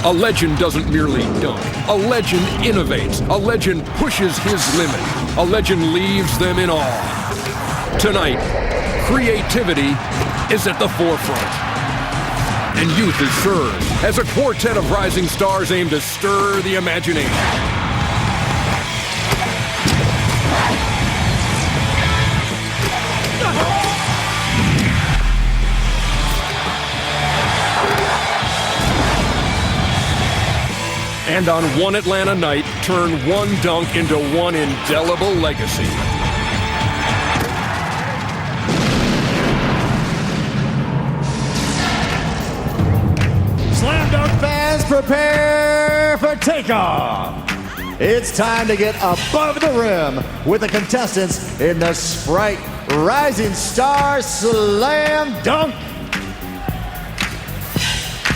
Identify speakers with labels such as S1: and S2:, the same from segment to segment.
S1: A legend doesn't merely dunk. A legend innovates. A legend pushes his limit. A legend leaves them in awe. Tonight, creativity is at the forefront. And youth is served as a quartet of rising stars aim to stir the imagination. And on one Atlanta night, turn one dunk into one indelible legacy.
S2: Slam dunk fans, prepare for takeoff. It's time to get above the rim with the contestants in the Sprite Rising Star Slam Dunk.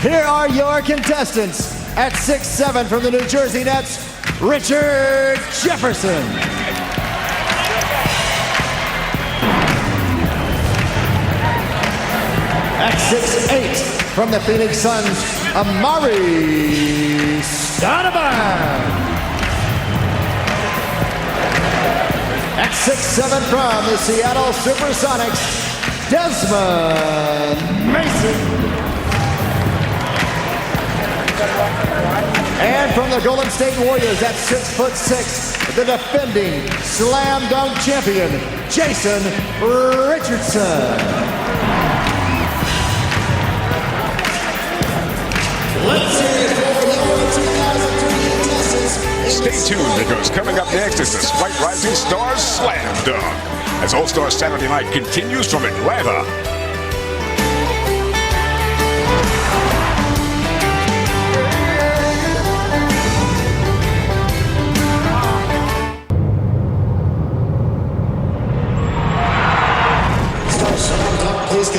S2: Here are your contestants. At 6'7" from the New Jersey Nets, Richard Jefferson. At 6'8" from the Phoenix Suns, Amari Stoudemire. At 6'7" from the Seattle Supersonics, Desmond Mason. And from the Golden State Warriors at 6'6", the defending slam dunk champion, Jason Richardson. Let's hear it for number 2003 contestants.
S3: Stay tuned, because coming up next is the Sprite Rising Stars Slam Dunk, as All-Star Saturday Night continues from Atlanta.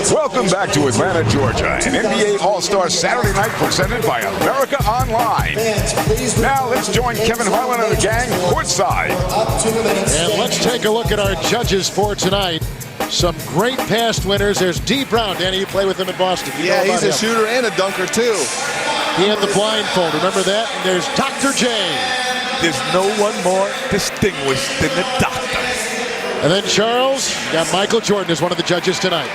S3: Welcome back to Atlanta, Georgia, an NBA All-Star Saturday Night presented by America Online. Now let's join Kevin Harlan and the gang courtside.
S4: And let's take a look at our judges for tonight. Some great past winners. There's D. Brown. Danny, you play with him in Boston.
S5: Yeah, he's a shooter and a dunker, too.
S4: He had the blindfold. Remember that? And there's Dr. J.
S6: There's no one more distinguished than the doctor.
S4: And then Charles, got Michael Jordan as one of the judges tonight.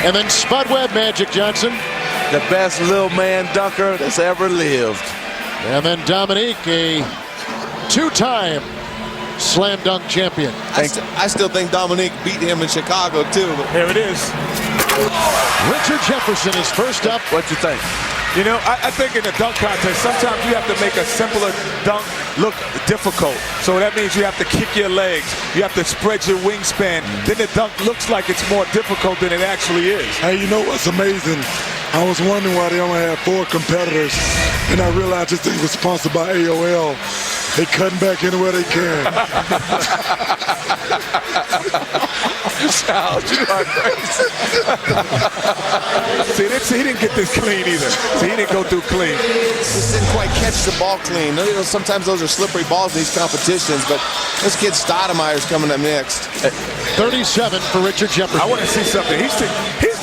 S4: And then Spud Webb, Magic Johnson.
S5: The best little man dunker that's ever lived.
S4: And then Dominique, a two-time slam dunk champion.
S5: I still think Dominique beat him in Chicago, too. But
S6: Here it is.
S4: Richard Jefferson is first up.
S5: what you think?
S6: You know, I think in the dunk contest, sometimes you have to make a simpler dunk look difficult. So that means you have to kick your legs. You have to spread your wingspan. Then the dunk looks like it's more difficult than it actually is.
S7: Hey, you know what's amazing? I was wondering why they only had 4 competitors, and I realized this thing was sponsored by AOL. They cutting back anywhere they can.
S6: Charles, you are crazy. See, he didn't get this clean either. See, he didn't go through clean.
S5: Just didn't quite catch the ball clean. You know, sometimes those are slippery balls in these competitions, but this kid Stoudemire's coming up next.
S4: 37 for Richard Jefferson.
S6: I want to see something. He's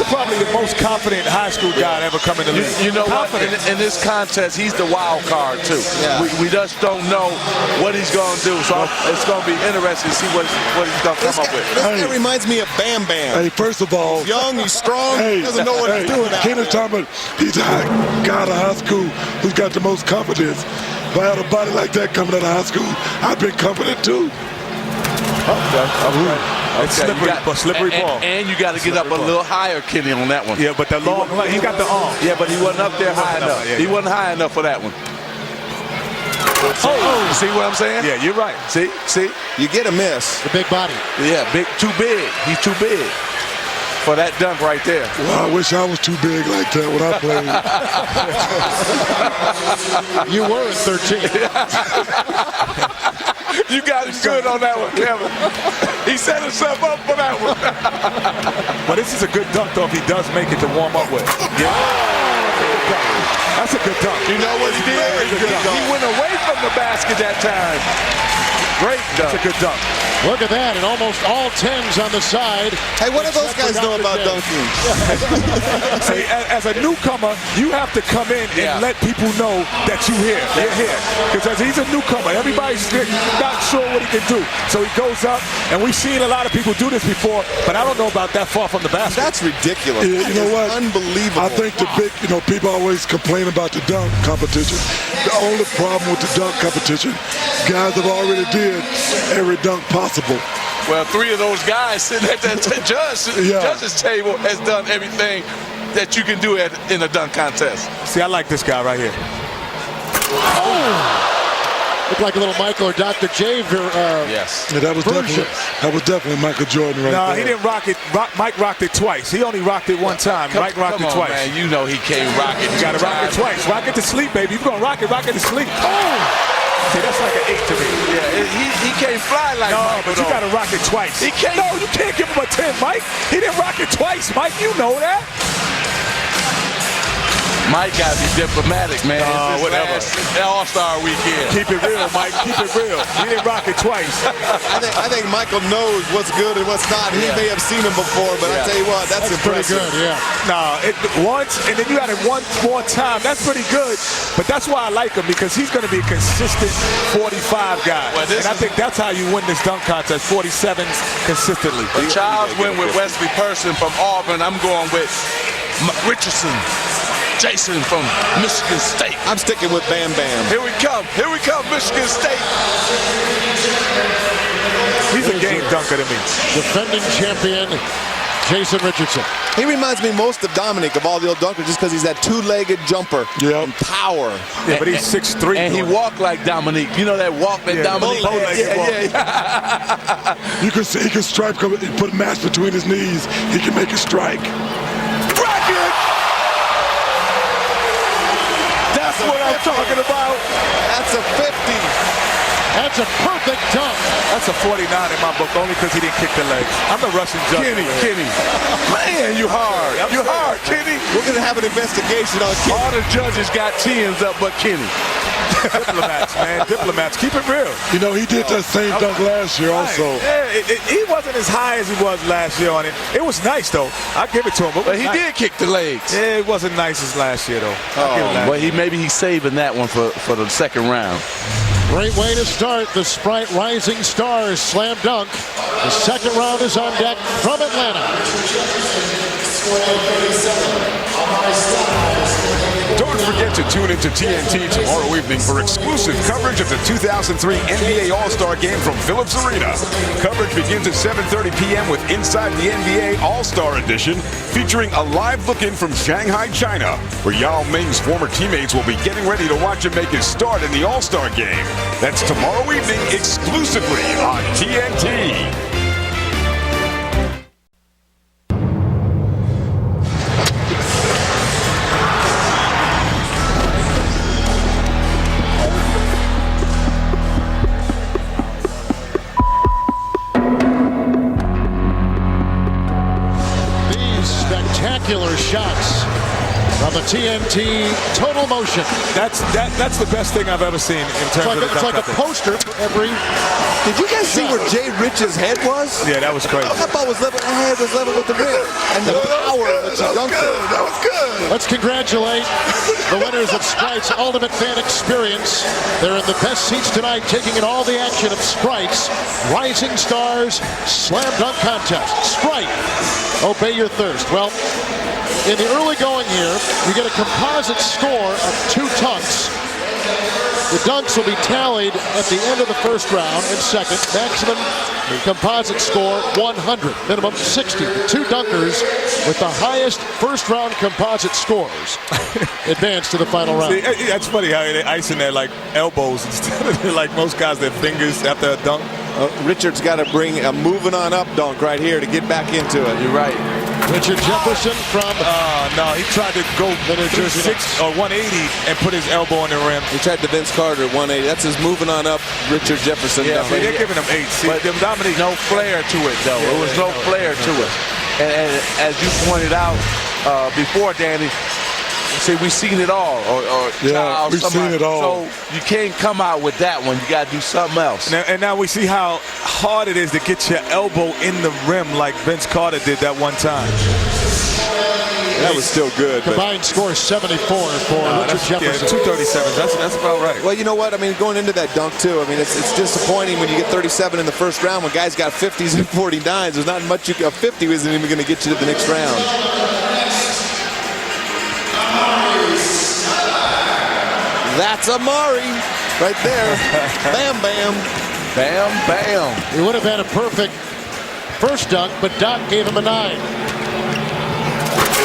S6: probably the most confident high school guy to ever come in the league.
S8: You know what? In this contest, he's the wild card, too.
S5: Yeah.
S8: We just don't know what he's going to do. So it's going to be interesting to see what he's going to come up with.
S5: This guy reminds me of Bam Bam.
S7: Hey, first of all,
S5: He's young, he's strong, he doesn't know what he's doing out
S7: Kenneth
S5: there.
S7: Thomas, he's a guy out of high school who's got the most confidence. If I had a body like that coming out of high school, I'd been confident too.
S6: It's slippery ball.
S8: And you got to get up a little higher, Kenny, on that one.
S6: Yeah, but the long, he got the arm.
S8: Yeah, but he wasn't up there high enough.
S6: Yeah,
S8: He wasn't high enough for that one.
S5: Oh,
S8: See what I'm saying?
S6: Yeah, you're right.
S8: See?
S5: you get a miss.
S4: The big body.
S8: Yeah, too big. He's too big for that dunk right there.
S7: Well, I wish I was too big like that when I played.
S4: You were at 13.
S8: You got it good on that one, Kevin. He set himself up for that one.
S6: But this is a good dunk, though, if he does make it to warm up with. Yeah. That's a good dunk.
S8: You know what he did? He went away from the basket that time.
S6: Great dunk. That's a good dunk.
S4: Look at that, and almost all 10s on the side.
S5: Hey, what do those guys know about dunking?
S6: See, as a newcomer, you have to come in and let people know that you're here. You're here. Because he's a newcomer. Everybody's not sure what he can do. So he goes up, and we've seen a lot of people do this before, but I don't know about that far from the basket.
S5: That's ridiculous.
S7: Yeah, you know what?
S5: Unbelievable.
S7: I think the big, people always complain about the dunk competition. The only problem with the dunk competition, guys have already did every dunk possible.
S8: Well, 3 of those guys sitting at that judge's table has done everything that you can do in a dunk contest.
S6: See, I like this guy right here.
S4: Oh! Looked like a little Michael or Dr. J.
S8: Yes.
S7: Yeah, that was definitely Michael Jordan right there.
S6: No, he didn't rock it. Mike rocked it twice. He only rocked it one time. Mike rocked it twice.
S8: Man, you know he can't rock it.
S6: You got to rock it twice. Rock it to sleep, baby. If you're going to rock it to sleep. Oh! See, that's like an 8 to me.
S8: Yeah, he can't fly like Mike.
S6: But you got to rock it twice.
S8: He can't.
S6: No, you can't give him a 10, Mike. He didn't rock it twice, Mike. You know that.
S8: Mike got to be diplomatic, man.
S6: Whatever.
S8: All-Star weekend.
S6: Keep it real, Mike. Keep it real. He didn't rock it twice.
S5: I think Michael knows what's good and what's not. He may have seen him before, but I tell you what, that's impressive.
S4: Pretty good, yeah.
S6: No, once, and then you had it one more time. That's pretty good. But that's why I like him, because he's going to be a consistent 45 guy. Well, and I think that's how you win this dunk contest, 47 consistently.
S8: But Charles went with Wesley Person from Auburn. I'm going with Richardson. Jason from Michigan State.
S5: I'm sticking with Bam Bam.
S8: Here we come, Michigan State.
S6: He's a game dunker to me.
S4: Defending champion, Jason Richardson.
S5: He reminds me most of Dominic, of all the old dunkers, just because he's that two-legged jumper and power.
S6: Yeah, but he's 6'3".
S8: And he walked like Dominique. You know that walk that Dominique?
S7: You can see he can strike, put a match between his knees. He can make a strike.
S6: That's what I'm talking about.
S5: That's a 50.
S4: That's a perfect dunk.
S6: That's a 49 in my book, only because he didn't kick the legs. I'm the Russian judge.
S8: Kenny. Man, you hard. You hard, Kenny.
S5: We're going to have an investigation on Kenny.
S8: All the judges got 10s up but Kenny.
S6: Diplomats, man. Diplomats. Keep it real.
S7: You know, he did that same dunk last year also.
S6: Yeah, he wasn't as high as he was last year on it. It was nice, though. I'll give it to him.
S8: But he did kick the legs.
S6: Yeah, it wasn't nice as last year, though.
S8: Well, maybe he's saving that one for the second round.
S4: Great way to start the Sprite Rising Stars Slam Dunk. The second round is on deck from Atlanta.
S3: Don't forget to tune into TNT tomorrow evening for exclusive coverage of the 2003 NBA All-Star Game from Phillips Arena. Coverage begins at 7:30 p.m. with Inside the NBA All-Star Edition, featuring a live look-in from Shanghai, China, where Yao Ming's former teammates will be getting ready to watch him make his start in the All-Star Game. That's tomorrow evening exclusively on TNT.
S4: Spectacular shots from the TNT Total Motion.
S6: That's the best thing I've ever seen in terms of the dunk.
S4: It's like a poster for every.
S5: Did you guys see where Jay Rich's head was?
S6: Yeah, that was crazy.
S5: That ball was level. That head was level with the rim, and the power that you dunked it.
S8: That was good.
S4: Let's congratulate the winners of Sprite's Ultimate Fan Experience. They're in the best seats tonight, taking in all the action of Sprite's Rising Stars Slam Dunk Contest. Sprite, obey your thirst. Well, in the early going here, you get a composite score of 2 dunks. The dunks will be tallied at the end of the first round and second. Maximum composite score 100, minimum 60. The 2 dunkers with the highest first round composite scores advance to the final round.
S6: See, that's funny how they icing their like elbows instead of like most guys their fingers after a dunk.
S5: Richard's got to bring a moving on up dunk right here to get back into it.
S8: You're right.
S4: Richard Jefferson from.
S6: No, he tried to go to 6 or 180 and put his elbow on the rim.
S5: He tried the Vince Carter 180. That's his moving on up Richard Jefferson.
S6: Yeah, but they're giving him 8. See,
S8: but Dominic, no flair to it, though. It was no flair to it. And as you pointed out before, Danny, See, we've seen it all.
S7: Yeah, we've seen it all.
S8: So you can't come out with that one. You got to do something else.
S6: And now we see how hard it is to get your elbow in the rim like Vince Carter did that one time.
S3: That was still good.
S4: Combined score 74 for Richard Jefferson.
S6: 237. That's about right.
S5: Well, you know what? I mean, going into that dunk, too, I mean, it's disappointing when you get 37 in the first round when guys got 50s and 49s. There's not much a 50 isn't even going to get you to the next round. That's Amari right there. Bam, bam.
S8: Bam, bam.
S4: It would have been a perfect first dunk, but Doc gave him a 9.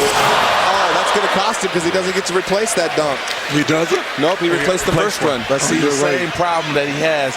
S5: Oh, that's going to cost him because he doesn't get to replace that dunk.
S7: He doesn't?
S5: Nope, he replaced the first one.
S8: But see, the same problem that he has,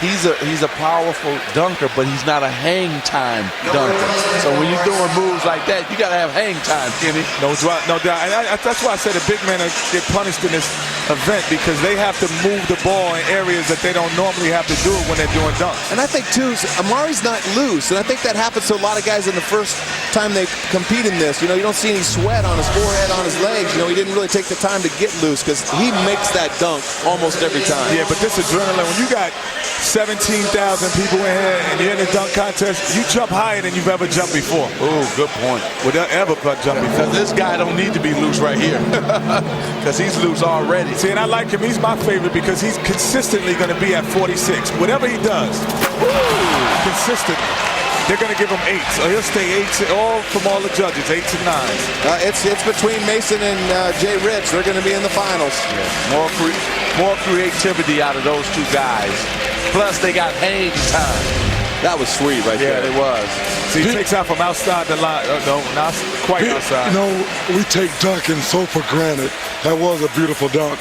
S8: he's a powerful dunker, but he's not a hang time dunker. So when you're doing moves like that, you got to have hang time, Kenny.
S6: No doubt. And that's why I said the big men get punished in this event because they have to move the ball in areas that they don't normally have to do it when they're doing dunks.
S5: And I think, too, Amari's not loose. And I think that happens to a lot of guys in the first time they compete in this. You know, you don't see any sweat on his forehead, on his legs. You know, he didn't really take the time to get loose because he makes that dunk almost every time.
S6: Yeah, but this adrenaline, when you got 17,000 people in here and you're in a dunk contest, you jump higher than you've ever jumped before.
S8: Oh, good point.
S6: Would ever jump before.
S8: This guy don't need to be loose right here because he's loose already.
S6: See, and I like him. He's my favorite because he's consistently going to be at 46. Whatever he does, consistently. They're going to give him 8. So he'll stay 8, all from all the judges, 8 to 9.
S5: It's between Mason and Jay Rich. They're going to be in the finals.
S8: Yeah. More creativity out of those two guys. Plus, they got hang time.
S5: That was sweet right there.
S8: Yeah, it was.
S6: So he takes out from outside the line. No, not quite outside.
S7: You know, we take dunking so for granted. That was a beautiful dunk.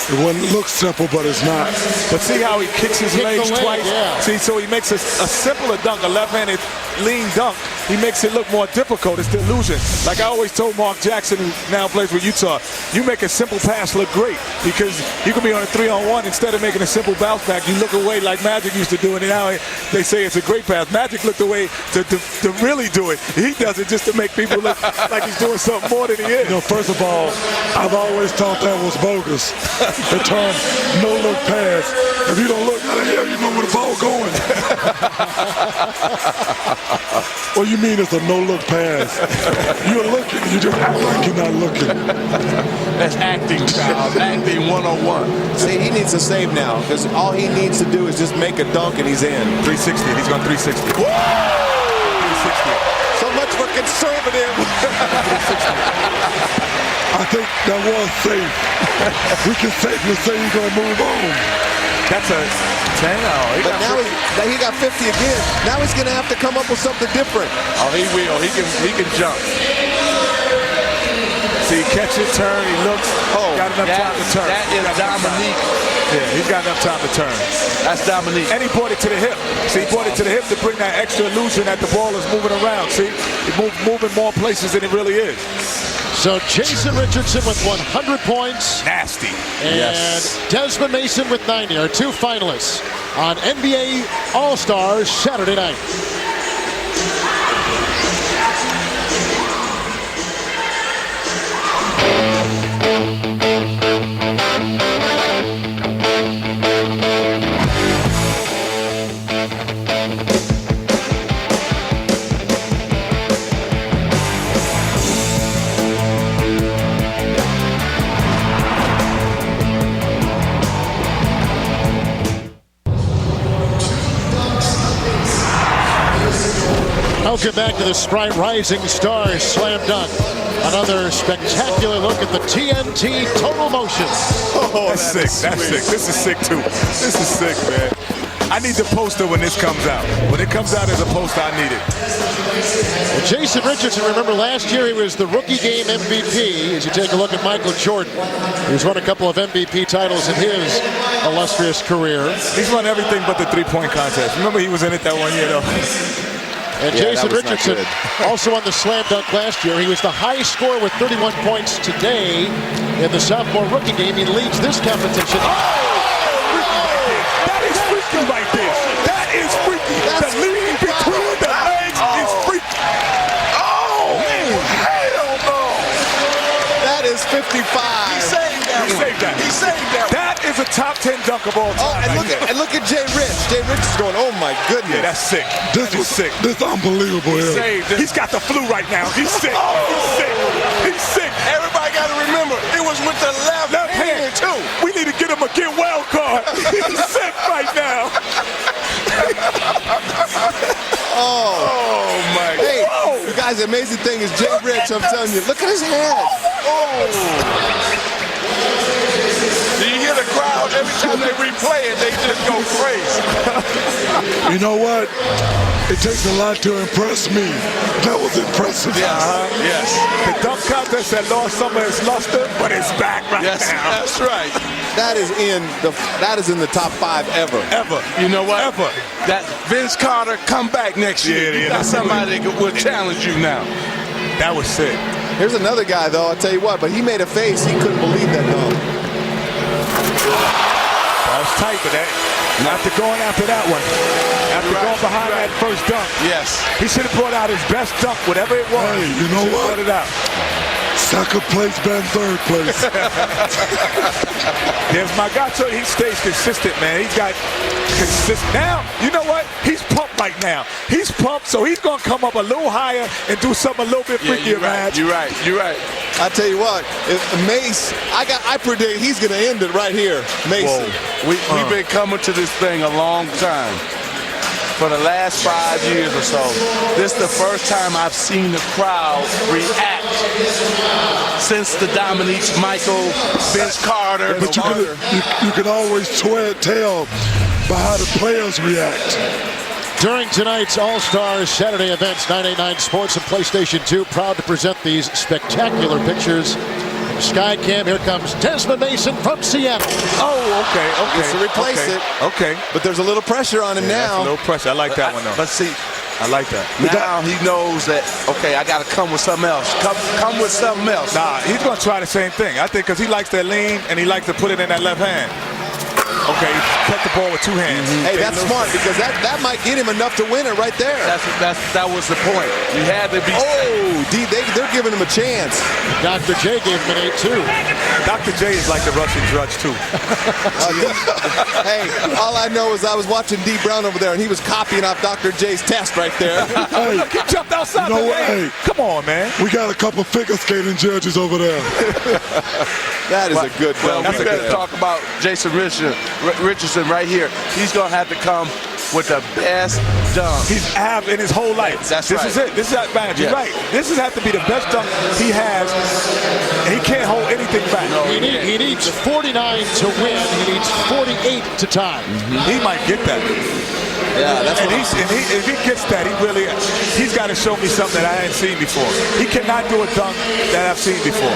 S7: It wouldn't look simple, but it's not.
S6: But see how he kicks his legs twice?
S4: Yeah.
S6: See, so he makes a simpler dunk, a left-handed lean dunk. He makes it look more difficult. It's the illusion. Like I always told Mark Jackson, who now plays with Utah, you make a simple pass look great because you can be on a 3-on-1 instead of making a simple bounce back. You look away like Magic used to do it, and now they say it's a great pass. Magic looked away to really do it. He does it just to make people look like he's doing something more than he is.
S7: You know, first of all, I've always thought that was bogus. The term no-look pass. If you don't look, how the hell you know where the ball going? What do you mean it's a no-look pass? You're looking. You just act like you're not looking.
S8: That's acting, child. Acting 101.
S5: See, he needs to save now because all he needs to do is just make a dunk and he's in.
S6: 360. He's going 360.
S5: Woo!
S6: 360.
S5: So much for conservative.
S7: I think that was safe. We can safely say he's going to move on.
S6: That's a 10.
S5: But now he got 50 again. Now he's going to have to come up with something different.
S8: Oh, he will. He can jump.
S6: See, catch it, turn, he looks. Got enough time to turn.
S8: That is Dominique.
S6: Yeah, he's got enough time to turn.
S8: That's Dominique.
S6: And he brought it to the hip. See, he brought it to the hip to bring that extra illusion that the ball is moving around. See, it's moving more places than it really is.
S4: So Jason Richardson with 100 points.
S6: Nasty.
S4: And Desmond Mason with 90 are two finalists on NBA All-Stars Saturday night. Welcome back to the Sprite Rising Stars Slam Dunk. Another spectacular look at the TNT Total Motion.
S6: Oh, that's sick. That's sick. This is sick, too. This is sick, man. I need the poster when this comes out. When it comes out as a poster, I need it.
S4: Well, Jason Richardson, remember last year he was the rookie game MVP. As you take a look at Michael Jordan, he's won a couple of MVP titles in his illustrious career.
S6: He's won everything but the three-point contest. Remember he was in it that one year, though.
S4: And Jason Richardson also won the slam dunk last year. He was the highest scorer with 31 points today in the sophomore rookie game. He leads this competition.
S6: That is freaky right there. That is freaky. The lead between the legs is freaky.
S8: Oh, man. Hell no.
S5: That is 50 55.
S8: He saved that.
S6: He saved that. That is a top 10 dunk of all time.
S5: Oh, and look at Jay Rich. Jay Rich is going, oh my goodness.
S6: Yeah, that's sick.
S7: This was sick. This is unbelievable. Here.
S6: Saved it. He's got the flu right now. He's sick. He's sick. He's sick.
S8: Everybody got to remember, it was with the left hand, too.
S6: We need to get him a get well card. He's sick right now.
S5: Oh my. Hey, you guys, the amazing thing is Jay Rich, I'm telling you, look at his head.
S8: Do you hear the crowd? Every time they replay it, they just go crazy.
S7: You know what? It takes a lot to impress me. That was impressive.
S8: Yes.
S6: The dunk contest that lost some of its luster, but it's back right now.
S8: That's right.
S5: That is in the top 5 ever.
S6: Ever.
S8: You know what?
S6: Ever.
S8: That Vince Carter come back next year. You got somebody that will challenge you now.
S6: That was sick.
S5: Here's another guy, though, I'll tell you what, but he made a face. He couldn't believe that dunk.
S6: That was tight, but after going after that one, after going behind that first dunk,
S8: yes,
S6: he should have brought out his best dunk, whatever it was.
S7: Hey, you know what?
S6: Brought it out.
S7: Second place, Ben third place.
S6: There's my guy, so he stays consistent, man. He's got consistent. Now, you know what? He's pumped right now. He's pumped, so he's going to come up a little higher and do something a little bit freakier, man.
S8: You're right.
S5: I tell you what, if Mace, I predict he's going to end it right here. Mason.
S8: We've been coming to this thing a long time. For the last 5 years or so, this is the first time I've seen the crowd react since the Dominique Michael, Vince Carter.
S7: But you can always tell by how the players react.
S4: During tonight's All-Stars Saturday events, 989 Sports and PlayStation 2 proud to present these spectacular pictures. Skycam, here comes Desmond Mason from Seattle.
S6: Oh, okay.
S5: To replace it.
S6: Okay.
S5: But there's a little pressure on him now.
S6: A little pressure. I like that one, though.
S8: But see,
S6: I like that.
S8: now he knows that, okay, I got to come with something else. Come with something else.
S6: Nah, he's going to try the same thing. I think because he likes that lean and he likes to put it in that left hand. Okay, cut the ball with 2 hands.
S5: Hey, that's smart because that might get him enough to win it right there.
S8: That was the point. You had to be.
S5: They're giving him a chance.
S4: Dr. J gave him an 8-2.
S6: Dr. J is like the Russian Drudge, too.
S5: Hey, all I know is I was watching D. Brown over there, and he was copying off Dr. J's test right there.
S7: Hey,
S6: Look, he jumped outside
S7: you know
S6: the
S7: what?
S6: lane.
S7: Hey,
S6: come on, man.
S7: We got a couple figure skating judges over there.
S5: That is a good
S8: Well,
S5: dunk.
S8: we better talk about Jason Richardson right here. He's going to have to come with the best dunk
S6: He's have in his whole life.
S8: That's
S6: this
S8: right.
S6: is it. This is that badge. You're right. This has to be the best dunk he has, and he can't hold anything back.
S8: No,
S4: He needs 49 to win. He needs 48 to tie.
S6: He might get that.
S5: Yeah, that's
S6: And if he gets that, he's got to show me something that I hadn't seen before. He cannot do a dunk that I've seen before.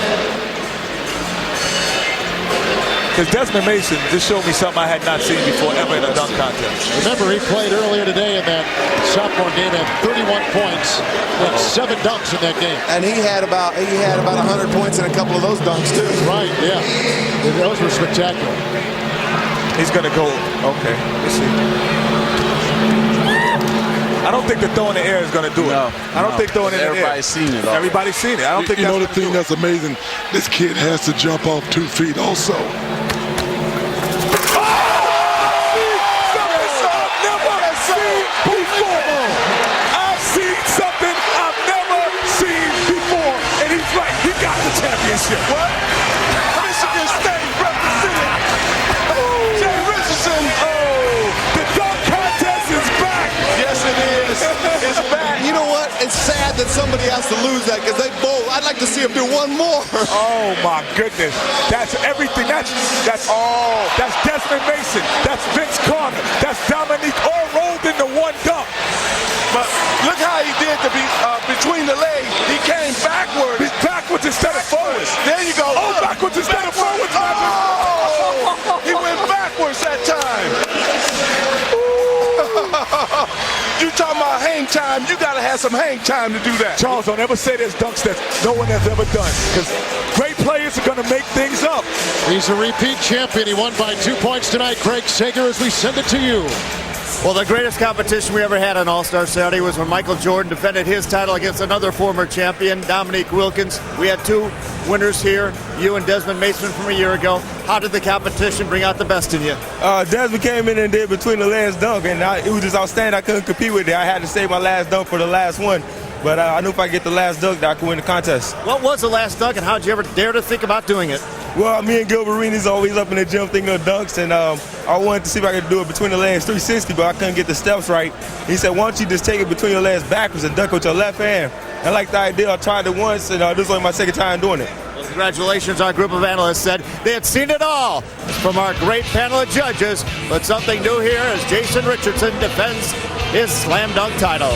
S6: Because Desmond Mason just showed me something I had not seen before ever in a dunk contest.
S4: Remember, he played earlier today in that sophomore game, had 31 points, had 7 dunks in that game.
S5: And he had about 100 points in a couple of those dunks too.
S4: Right, yeah. Those were spectacular.
S6: He's going to go, okay, let's see. I don't think the throw in the air is going to do it. I don't think throwing it in the air.
S8: Everybody's seen it.
S6: Everybody's seen it. I don't think
S7: You know the
S6: that's
S7: thing that's amazing? This kid has to jump off 2 feet also.
S6: I've seen something I've never seen before, and he's right. He got the championship.
S8: What? Michigan State represented. Jay Richardson.
S6: The dunk contest is back.
S8: Yes, it is. It's back.
S5: You know what? It's sad that somebody has to lose that because they both. I'd like to see him do one more.
S6: Oh my goodness. That's everything. That's Desmond Mason. That's Vince Carter. That's Dominique, all rolled into one dunk.
S8: But look how he did between the legs. He came backwards.
S6: He's backwards instead of forwards.
S8: There you go.
S6: Oh, backwards instead of forwards.
S8: Oh, he went backwards that time. You talking about hang time, you got to have some hang time to do that.
S6: Charles, don't ever say there's dunks that no one has ever done, because great players are going to make things up.
S4: He's a repeat champion. He won by 2 points tonight. Craig Sager, as we send it to you.
S2: Well, the greatest competition we ever had on All-Star Saturday was when Michael Jordan defended his title against another former champion, Dominique Wilkins. We had 2 winners here, you and Desmond Mason from a year ago. How did the competition bring out the best in you?
S9: Desmond came in and did between the legs dunk, and it was just outstanding. I couldn't compete with it. I had to save my last dunk for the last one. But I knew if I get the last dunk, that I could win the contest.
S2: What was the last dunk, and how did you ever dare to think about doing it?
S9: Well, me and Gilbert Arenas always up in the gym thinking of dunks, and I wanted to see if I could do it between the legs 360, but I couldn't get the steps right. He said, why don't you just take it between your legs backwards and dunk with your left hand? I liked the idea. I tried it once, and this is only my second time doing it.
S2: Well, congratulations, our group of analysts said they had seen it all from our great panel of judges, but something new here as Jason Richardson defends his slam dunk title.